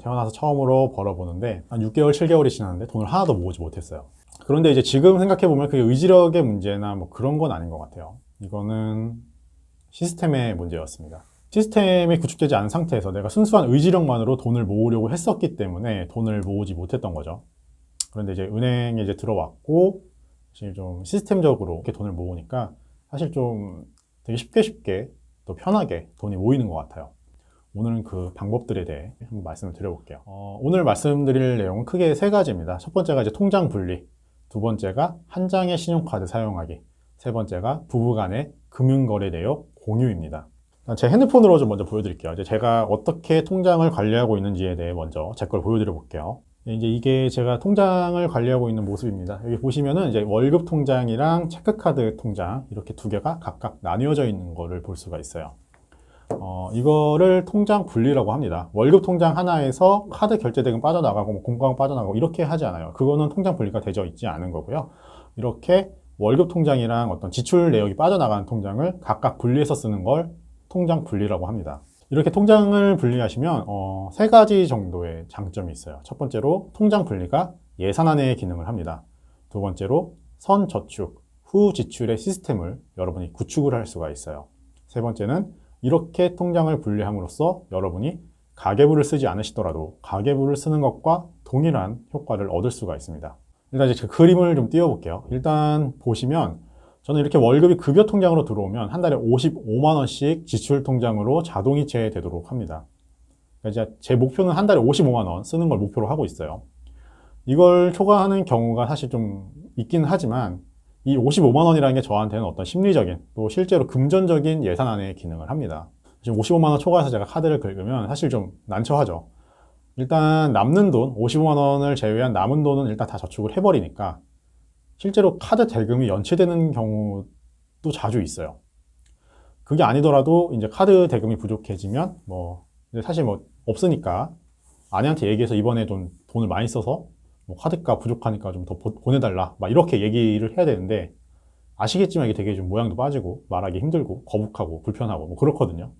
태어나서 처음으로 벌어보는데 한 6개월, 7개월이 지났는데 돈을 하나도 모으지 못했어요. 그런데 이제 지금 생각해보면 그게 의지력의 문제나 뭐 그런 건 아닌 것 같아요. 이거는 시스템의 문제였습니다. 시스템이 구축되지 않은 상태에서 내가 순수한 의지력만으로 돈을 모으려고 했었기 때문에 돈을 모으지 못했던 거죠. 그런데 이제 은행에 이제 들어왔고 사실 좀 시스템적으로 이렇게 돈을 모으니까 사실 좀 되게 쉽게 또 편하게 돈이 모이는 것 같아요. 오늘은 그 방법들에 대해 한번 말씀을 드려볼게요. 오늘 말씀드릴 내용은 크게 세 가지입니다. 첫 번째가 이제 통장 분리, 두 번째가 한 장의 신용카드 사용하기, 세 번째가 부부간의 금융거래 내역 공유입니다. 제 핸드폰으로 좀 먼저 보여드릴게요. 이제 제가 어떻게 통장을 관리하고 있는지에 대해 먼저 제 걸 보여드려 볼게요. 이제 이게 제가 통장을 관리하고 있는 모습입니다. 여기 보시면은 이제 월급 통장이랑 체크카드 통장 이렇게 두 개가 각각 나뉘어져 있는 거를 볼 수가 있어요. 이거를 통장 분리라고 합니다. 월급 통장 하나에서 카드 결제 대금 빠져나가고 뭐 공과금 빠져나가고 이렇게 하지 않아요. 그거는 통장 분리가 되어 있지 않은 거고요. 이렇게 월급 통장이랑 어떤 지출 내역이 빠져나가는 통장을 각각 분리해서 쓰는 걸 통장 분리라고 합니다. 이렇게 통장을 분리하시면 세 가지 정도의 장점이 있어요. 첫 번째로 통장 분리가 예산안의 기능을 합니다. 두 번째로 선저축, 후지출의 시스템을 여러분이 구축을 할 수가 있어요. 세 번째는 이렇게 통장을 분리함으로써 여러분이 가계부를 쓰지 않으시더라도 가계부를 쓰는 것과 동일한 효과를 얻을 수가 있습니다. 일단 이제 그 그림을 좀 띄워볼게요. 일단 보시면 저는 이렇게 월급이 급여 통장으로 들어오면 한 달에 55만 원씩 지출 통장으로 자동이체 되도록 합니다. 그러니까 이제 제 목표는 한 달에 55만 원 쓰는 걸 목표로 하고 있어요. 이걸 초과하는 경우가 사실 좀 있긴 하지만 이 55만 원이라는 게 저한테는 어떤 심리적인 또 실제로 금전적인 예산안의 기능을 합니다. 지금 55만 원 초과해서 제가 카드를 긁으면 사실 좀 난처하죠. 일단 남는 돈, 55만 원을 제외한 남은 돈은 일단 다 저축을 해버리니까 실제로 카드 대금이 연체되는 경우도 자주 있어요. 그게 아니더라도 이제 카드 대금이 부족해지면 사실 없으니까 아내한테 얘기해서 이번에 돈을 많이 써서 카드값 부족하니까 좀 더 보내달라 막 이렇게 얘기를 해야 되는데 아시겠지만 이게 되게 좀 모양도 빠지고 말하기 힘들고 거북하고 불편하고 그렇거든요.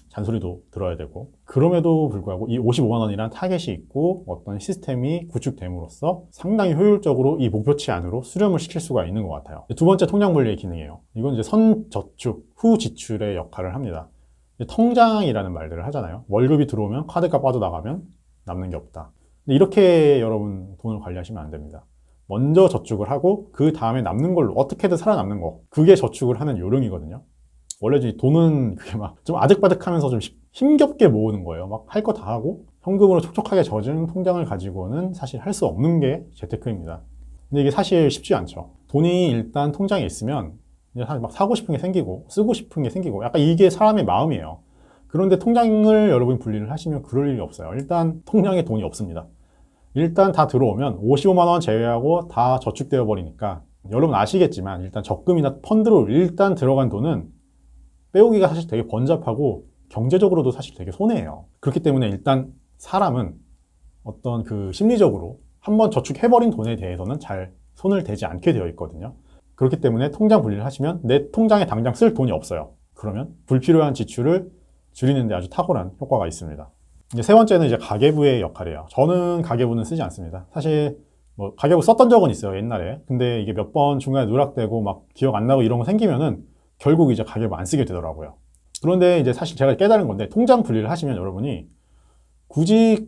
잔소리도 들어야 되고. 그럼에도 불구하고 이 55만 원이란 타겟이 있고 어떤 시스템이 구축됨으로써 상당히 효율적으로 이 목표치 안으로 수렴을 시킬 수가 있는 것 같아요. 두 번째 통장 분리의 기능이에요. 이건 이제 선저축, 후지출의 역할을 합니다. 통장이라는 말들을 하잖아요. 월급이 들어오면 카드가 빠져나가면 남는 게 없다. 근데 이렇게 여러분 돈을 관리하시면 안 됩니다. 먼저 저축을 하고 그 다음에 남는 걸로 어떻게든 살아남는 거, 그게 저축을 하는 요령이거든요. 원래 돈은 그게 막 좀 아득바득하면서 좀 힘겹게 모으는 거예요. 막 할 거 다 하고 현금으로 촉촉하게 젖은 통장을 가지고는 사실 할 수 없는 게 재테크입니다. 근데 이게 사실 쉽지 않죠. 돈이 일단 통장에 있으면 이제 사실 막 사고 싶은 게 생기고 쓰고 싶은 게 생기고 약간 이게 사람의 마음이에요. 그런데 통장을 여러분이 분리를 하시면 그럴 일이 없어요. 일단 통장에 돈이 없습니다. 일단 다 들어오면 55만 원 제외하고 다 저축되어 버리니까 여러분 아시겠지만 일단 적금이나 펀드로 일단 들어간 돈은 빼오기가 사실 되게 번잡하고 경제적으로도 사실 되게 손해예요. 그렇기 때문에 일단 사람은 어떤 그 심리적으로 한번 저축해버린 돈에 대해서는 잘 손을 대지 않게 되어 있거든요. 그렇기 때문에 통장 분리를 하시면 내 통장에 당장 쓸 돈이 없어요. 그러면 불필요한 지출을 줄이는 데 아주 탁월한 효과가 있습니다. 이제 세 번째는 이제 가계부의 역할이에요. 저는 가계부는 쓰지 않습니다. 사실 가계부 썼던 적은 있어요, 옛날에. 근데 이게 몇 번 중간에 누락되고 막 기억 안 나고 이런 거 생기면은 결국 이제 가계부 안 쓰게 되더라고요. 그런데 이제 사실 제가 깨달은 건데 통장 분리를 하시면 여러분이 굳이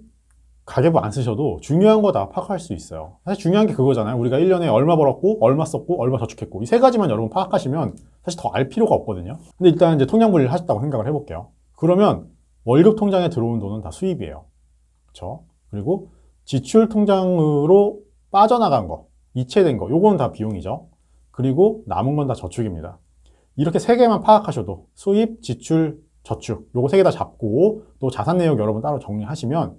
가계부 안 쓰셔도 중요한 거 다 파악할 수 있어요. 사실 중요한 게 그거잖아요. 우리가 1년에 얼마 벌었고 얼마 썼고 얼마 저축했고 이 세 가지만 여러분 파악하시면 사실 더 알 필요가 없거든요. 근데 일단 이제 통장 분리를 하셨다고 생각을 해볼게요. 그러면 월급 통장에 들어온 돈은 다 수입이에요. 그렇죠? 그리고 지출 통장으로 빠져나간 거, 이체된 거, 요건 다 비용이죠. 그리고 남은 건 다 저축입니다. 이렇게 세 개만 파악하셔도 수입, 지출, 저축 요거 세 개 다 잡고 또 자산 내역 여러분 따로 정리하시면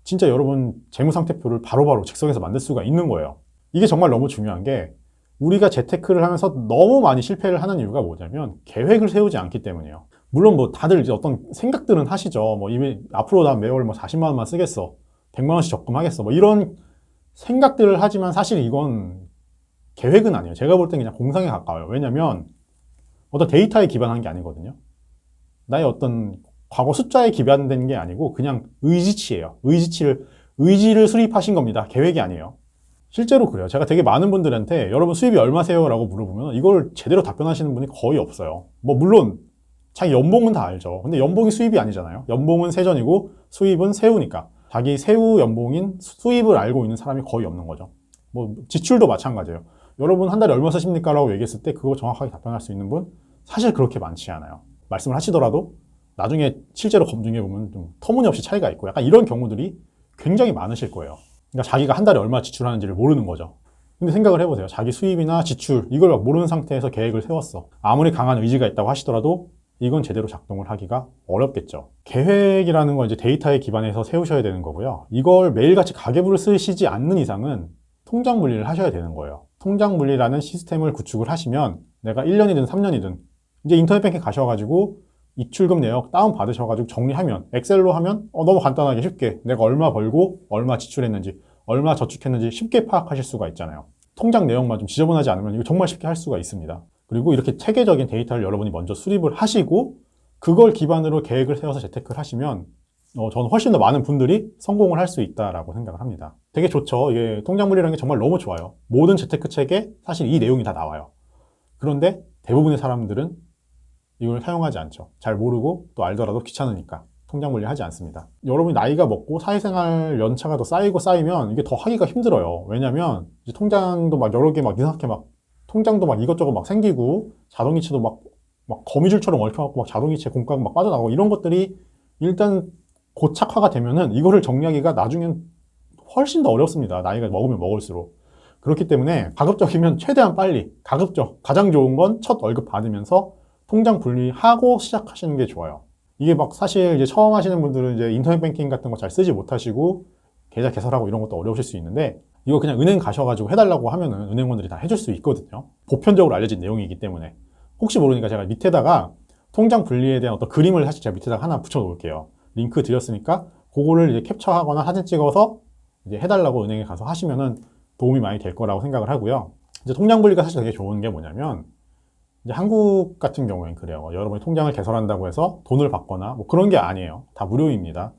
진짜 여러분 재무상태표를 바로바로 즉석에서 만들 수가 있는 거예요. 이게 정말 너무 중요한 게 우리가 재테크를 하면서 너무 많이 실패를 하는 이유가 뭐냐면 계획을 세우지 않기 때문이에요. 물론 다들 이제 어떤 생각들은 하시죠. 이미 앞으로 난 매월 40만 원만 쓰겠어. 100만 원씩 적금하겠어. 이런 생각들을 하지만 사실 이건 계획은 아니에요. 제가 볼 땐 그냥 공상에 가까워요. 왜냐면 어떤 데이터에 기반한 게 아니거든요. 나의 어떤 과거 숫자에 기반된 게 아니고 그냥 의지치예요. 의지를 수립하신 겁니다. 계획이 아니에요. 실제로 그래요. 제가 되게 많은 분들한테 여러분 수입이 얼마세요? 라고 물어보면 이걸 제대로 답변하시는 분이 거의 없어요. 뭐 물론 자기 연봉은 다 알죠. 근데 연봉이 수입이 아니잖아요. 연봉은 세전이고 수입은 세후니까 자기 세후 연봉인 수입을 알고 있는 사람이 거의 없는 거죠. 뭐 지출도 마찬가지예요. 여러분 한 달에 얼마 쓰십니까? 라고 얘기했을 때 그거 정확하게 답변할 수 있는 분 사실 그렇게 많지 않아요. 말씀을 하시더라도 나중에 실제로 검증해보면 좀 터무니없이 차이가 있고 약간 이런 경우들이 굉장히 많으실 거예요. 그러니까 자기가 한 달에 얼마 지출하는지를 모르는 거죠. 근데 생각을 해보세요. 자기 수입이나 지출 이걸 막 모르는 상태에서 계획을 세웠어. 아무리 강한 의지가 있다고 하시더라도 이건 제대로 작동을 하기가 어렵겠죠. 계획이라는 건 이제 데이터에 기반해서 세우셔야 되는 거고요. 이걸 매일같이 가계부를 쓰시지 않는 이상은 통장 분리를 하셔야 되는 거예요. 통장 분리라는 시스템을 구축을 하시면 내가 1년이든 3년이든 이제 인터넷 뱅킹 가셔가지고 입출금 내역 다운 받으셔가지고 정리하면 엑셀로 하면 너무 간단하게 쉽게 내가 얼마 벌고 얼마 지출했는지 얼마 저축했는지 쉽게 파악하실 수가 있잖아요. 통장 내용만 좀 지저분하지 않으면 이거 정말 쉽게 할 수가 있습니다. 그리고 이렇게 체계적인 데이터를 여러분이 먼저 수립을 하시고 그걸 기반으로 계획을 세워서 재테크를 하시면 저는 훨씬 더 많은 분들이 성공을 할 수 있다라고 생각을 합니다. 되게 좋죠. 이게 통장 분리라는 게 정말 너무 좋아요. 모든 재테크 책에 사실 이 내용이 다 나와요. 그런데 대부분의 사람들은 이걸 사용하지 않죠. 잘 모르고 또 알더라도 귀찮으니까 통장 분리하지 않습니다. 여러분이 나이가 먹고 사회생활 연차가 더 쌓이면 이게 더 하기가 힘들어요. 왜냐면 이제 통장도 막 여러 개 막 이상하게 막 통장도 막 이것저것 막 생기고 자동이체도 막 거미줄처럼 얽혀갖고 막 자동이체 공과금 막 빠져나가고 이런 것들이 일단 고착화가 되면은 이거를 정리하기가 나중엔 훨씬 더 어렵습니다. 나이가 먹으면 먹을수록. 그렇기 때문에 가급적이면 최대한 빨리 가급적 가장 좋은 건 첫 월급 받으면서 통장 분리하고 시작하시는 게 좋아요. 이게 막 사실 이제 처음 하시는 분들은 이제 인터넷 뱅킹 같은 거 잘 쓰지 못하시고 계좌 개설하고 이런 것도 어려우실 수 있는데 이거 그냥 은행 가셔가지고 해달라고 하면은 은행원들이 다 해줄 수 있거든요. 보편적으로 알려진 내용이기 때문에 혹시 모르니까 제가 밑에다가 통장 분리에 대한 어떤 그림을 사실 제가 밑에다가 하나 붙여 놓을게요. 링크 드렸으니까 그거를 이제 캡처하거나 사진 찍어서 이제 해달라고 은행에 가서 하시면은 도움이 많이 될 거라고 생각을 하고요. 이제 통장 분리가 사실 되게 좋은 게 뭐냐면 이제 한국 같은 경우엔 그래요. 여러분이 통장을 개설한다고 해서 돈을 받거나 뭐 그런 게 아니에요. 다 무료입니다.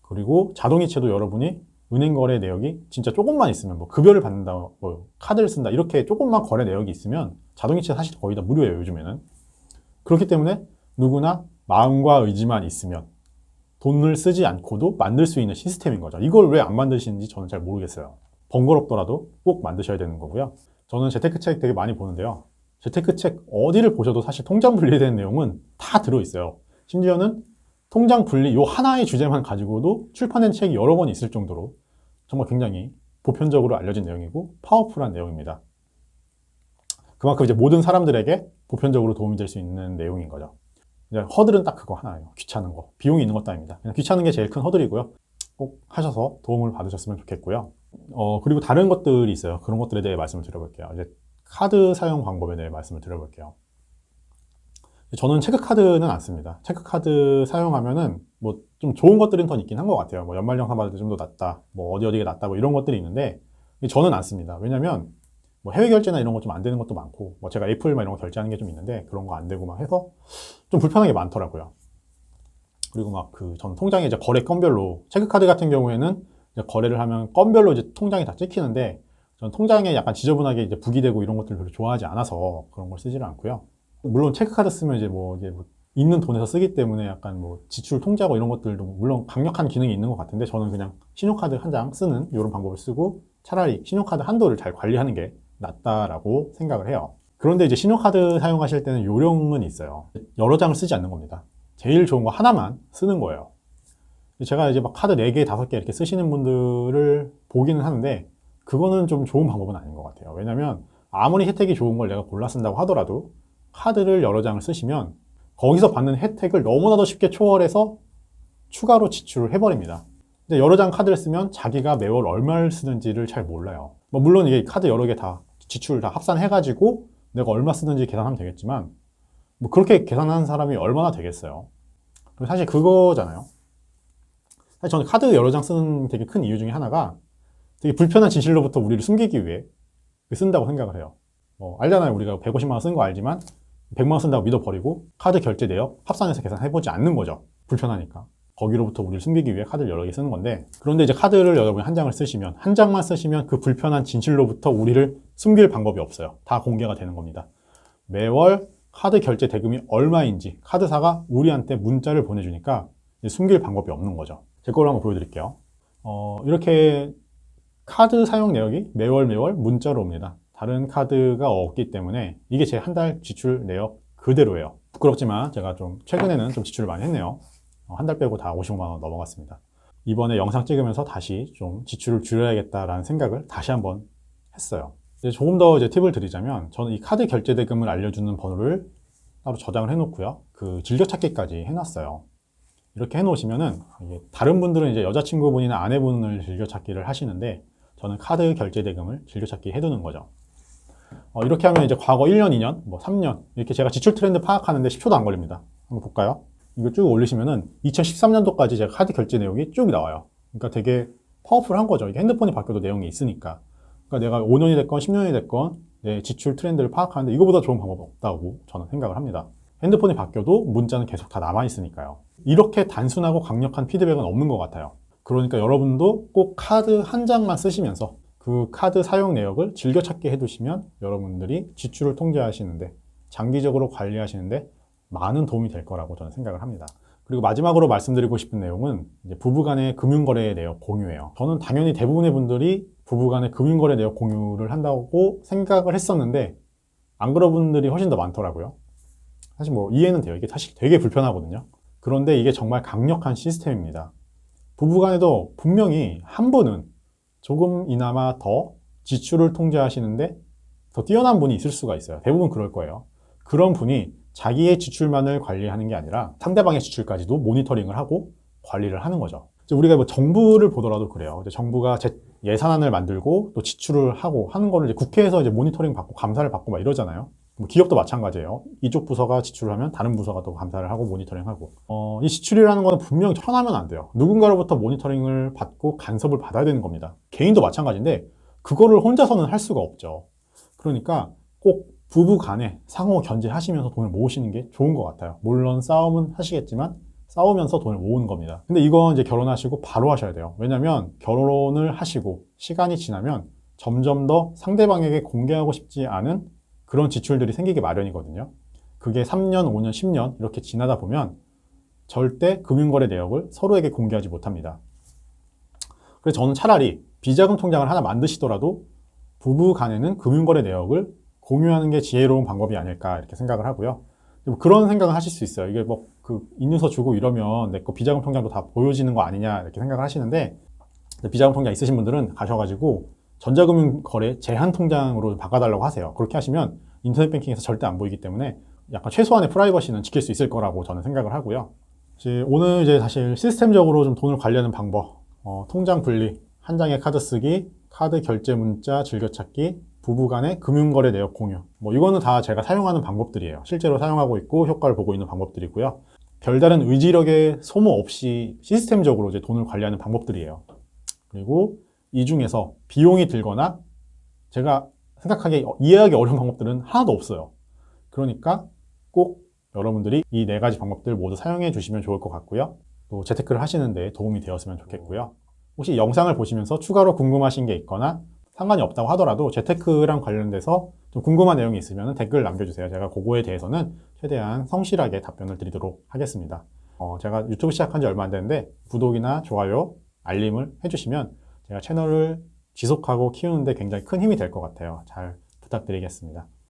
그리고 자동이체도 여러분이 은행 거래 내역이 진짜 조금만 있으면 뭐 급여를 받는다, 뭐 카드를 쓴다 이렇게 조금만 거래 내역이 있으면 자동이체 사실 거의 다 무료예요. 요즘에는. 그렇기 때문에 누구나 마음과 의지만 있으면 돈을 쓰지 않고도 만들 수 있는 시스템인 거죠. 이걸 왜 안 만드시는지 저는 잘 모르겠어요. 번거롭더라도 꼭 만드셔야 되는 거고요. 저는 재테크 책 되게 많이 보는데요. 재테크 책 어디를 보셔도 사실 통장 분리에 대한 내용은 다 들어있어요. 심지어는 통장 분리 요 하나의 주제만 가지고도 출판된 책이 여러 권 있을 정도로 정말 굉장히 보편적으로 알려진 내용이고 파워풀한 내용입니다. 그만큼 이제 모든 사람들에게 보편적으로 도움이 될 수 있는 내용인 거죠. 이제 허들은 딱 그거 하나예요. 귀찮은 거. 비용이 있는 것도 아닙니다. 그냥 귀찮은 게 제일 큰 허들이고요. 꼭 하셔서 도움을 받으셨으면 좋겠고요. 그리고 다른 것들이 있어요. 그런 것들에 대해 말씀을 드려볼게요. 이제 카드 사용 방법에 대해 말씀을 드려볼게요. 저는 체크카드는 안 씁니다. 체크카드 사용하면은 뭐 좀 좋은 것들은 더 있긴 한 것 같아요. 뭐 연말정산 받을 때 좀 더 낫다, 뭐 어디가 낫다, 뭐 이런 것들이 있는데 저는 안 씁니다. 왜냐면 뭐 해외 결제나 이런 거 좀 안 되는 것도 많고, 뭐 제가 애플 막 이런 거 결제하는 게 좀 있는데 그런 거 안 되고 막 해서 좀 불편한 게 많더라고요. 그리고 막 전 통장에 이제 거래 건별로 체크카드 같은 경우에는 이제 거래를 하면 건별로 이제 통장이 다 찍히는데 전 통장에 약간 지저분하게 이제 부기되고 이런 것들을 별로 좋아하지 않아서 그런 걸 쓰지를 않고요. 물론 체크카드 쓰면 이제 뭐 있는 돈에서 쓰기 때문에 약간 뭐 지출 통제하고 이런 것들도 물론 강력한 기능이 있는 것 같은데 저는 그냥 신용카드 한 장 쓰는 이런 방법을 쓰고 차라리 신용카드 한도를 잘 관리하는 게 낫다라고 생각을 해요. 그런데 이제 신용카드 사용하실 때는 요령은 있어요. 여러 장을 쓰지 않는 겁니다. 제일 좋은 거 하나만 쓰는 거예요. 제가 이제 막 카드 4개, 5개 이렇게 쓰시는 분들을 보기는 하는데 그거는 좀 좋은 방법은 아닌 것 같아요. 왜냐면 아무리 혜택이 좋은 걸 내가 골라 쓴다고 하더라도 카드를 여러 장을 쓰시면 거기서 받는 혜택을 너무나도 쉽게 초월해서 추가로 지출을 해버립니다. 근데 여러 장 카드를 쓰면 자기가 매월 얼마를 쓰는지를 잘 몰라요. 뭐 물론 이게 카드 여러 개 다 지출 다 합산해가지고 내가 얼마 쓰는지 계산하면 되겠지만 뭐 그렇게 계산하는 사람이 얼마나 되겠어요. 사실 그거잖아요. 사실 저는 카드 여러 장 쓰는 되게 큰 이유 중에 하나가 되게 불편한 진실로부터 우리를 숨기기 위해 쓴다고 생각을 해요. 알잖아요. 우리가 150만 원 쓴 거 알지만 100만 원 쓴다고 믿어버리고 카드 결제 내역 합산해서 계산해보지 않는 거죠. 불편하니까. 거기로부터 우리를 숨기기 위해 카드를 여러 개 쓰는 건데, 그런데 이제 카드를 여러분이 한 장을 쓰시면, 한 장만 쓰시면 그 불편한 진실로부터 우리를 숨길 방법이 없어요. 다 공개가 되는 겁니다. 매월 카드 결제 대금이 얼마인지 카드사가 우리한테 문자를 보내주니까 숨길 방법이 없는 거죠. 제 걸로 한번 보여드릴게요. 이렇게 카드 사용 내역이 매월 문자로 옵니다. 다른 카드가 없기 때문에 이게 제 한 달 지출 내역 그대로예요. 부끄럽지만 제가 좀 최근에는 좀 지출을 많이 했네요. 한 달 빼고 다 50만 원 넘어갔습니다. 이번에 영상 찍으면서 다시 좀 지출을 줄여야겠다라는 생각을 다시 한번 했어요. 이제 조금 더 이제 팁을 드리자면, 저는 이 카드 결제 대금을 알려주는 번호를 따로 저장을 해놓고요. 그 즐겨찾기까지 해놨어요. 이렇게 해놓으시면은, 이게 다른 분들은 이제 여자친구분이나 아내분을 즐겨찾기를 하시는데, 저는 카드 결제 대금을 즐겨찾기 해두는 거죠. 이렇게 하면 이제 과거 1년, 2년, 뭐 3년, 이렇게 제가 지출 트렌드 파악하는데 10초도 안 걸립니다. 한번 볼까요? 이거 쭉 올리시면은 2013년도까지 제가 카드 결제 내역이 쭉 나와요. 그러니까 되게 파워풀한 거죠. 이게 핸드폰이 바뀌어도 내용이 있으니까. 그러니까 내가 5년이 됐건 10년이 됐건 내 지출 트렌드를 파악하는데 이거보다 좋은 방법이 없다고 저는 생각을 합니다. 핸드폰이 바뀌어도 문자는 계속 다 남아있으니까요. 이렇게 단순하고 강력한 피드백은 없는 것 같아요. 그러니까 여러분도 꼭 카드 한 장만 쓰시면서 그 카드 사용 내역을 즐겨찾기 해두시면 여러분들이 지출을 통제하시는데, 장기적으로 관리하시는데 많은 도움이 될 거라고 저는 생각을 합니다. 그리고 마지막으로 말씀드리고 싶은 내용은 이제 부부간의 금융거래 내역 공유예요. 저는 당연히 대부분의 분들이 부부간의 금융거래 내역 공유를 한다고 생각을 했었는데, 안 그런 분들이 훨씬 더 많더라고요. 사실 뭐 이해는 돼요. 이게 사실 되게 불편하거든요. 그런데 이게 정말 강력한 시스템입니다. 부부간에도 분명히 한 분은 조금이나마 더 지출을 통제하시는데 더 뛰어난 분이 있을 수가 있어요. 대부분 그럴 거예요. 그런 분이 자기의 지출만을 관리하는 게 아니라 상대방의 지출까지도 모니터링을 하고 관리를 하는 거죠. 우리가 뭐 정부를 보더라도 그래요. 정부가 예산안을 만들고 또 지출을 하고 하는 거를 이제 국회에서 이제 모니터링 받고 감사를 받고 막 이러잖아요. 뭐 기업도 마찬가지예요. 이쪽 부서가 지출을 하면 다른 부서가 또 감사를 하고 모니터링하고. 이 지출이라는 거는 분명히 천하면 안 돼요. 누군가로부터 모니터링을 받고 간섭을 받아야 되는 겁니다. 개인도 마찬가지인데 그거를 혼자서는 할 수가 없죠. 그러니까 꼭 부부 간에 상호 견제하시면서 돈을 모으시는 게 좋은 것 같아요. 물론 싸움은 하시겠지만 싸우면서 돈을 모으는 겁니다. 근데 이건 이제 결혼하시고 바로 하셔야 돼요. 왜냐면 결혼을 하시고 시간이 지나면 점점 더 상대방에게 공개하고 싶지 않은 그런 지출들이 생기기 마련이거든요. 그게 3년, 5년, 10년 이렇게 지나다 보면 절대 금융거래 내역을 서로에게 공개하지 못합니다. 그래서 저는 차라리 비자금 통장을 하나 만드시더라도 부부 간에는 금융거래 내역을 공유하는 게 지혜로운 방법이 아닐까 이렇게 생각을 하고요. 그런 생각을 하실 수 있어요. 이게 뭐 그 인증서 주고 이러면 내 거 비자금 통장도 다 보여지는 거 아니냐 이렇게 생각을 하시는데, 비자금 통장 있으신 분들은 가셔가지고 전자금융거래 제한 통장으로 바꿔달라고 하세요. 그렇게 하시면 인터넷 뱅킹에서 절대 안 보이기 때문에 약간 최소한의 프라이버시는 지킬 수 있을 거라고 저는 생각을 하고요. 오늘 이제 사실 시스템적으로 좀 돈을 관리하는 방법, 통장 분리, 한 장의 카드 쓰기, 카드 결제 문자 즐겨찾기, 부부간의 금융거래 내역 공유, 뭐 이거는 다 제가 사용하는 방법들이에요. 실제로 사용하고 있고 효과를 보고 있는 방법들이고요. 별다른 의지력의 소모 없이 시스템적으로 이제 돈을 관리하는 방법들이에요. 그리고 이 중에서 비용이 들거나 제가 생각하기에 이해하기 어려운 방법들은 하나도 없어요. 그러니까 꼭 여러분들이 이 4가지 방법들 모두 사용해 주시면 좋을 것 같고요. 또 재테크를 하시는 데 도움이 되었으면 좋겠고요. 혹시 영상을 보시면서 추가로 궁금하신 게 있거나 상관이 없다고 하더라도 재테크랑 관련돼서 좀 궁금한 내용이 있으면 댓글 남겨주세요. 제가 그거에 대해서는 최대한 성실하게 답변을 드리도록 하겠습니다. 제가 유튜브 시작한 지 얼마 안 됐는데 구독이나 좋아요, 알림을 해주시면 제가 채널을 지속하고 키우는데 굉장히 큰 힘이 될 것 같아요. 잘 부탁드리겠습니다.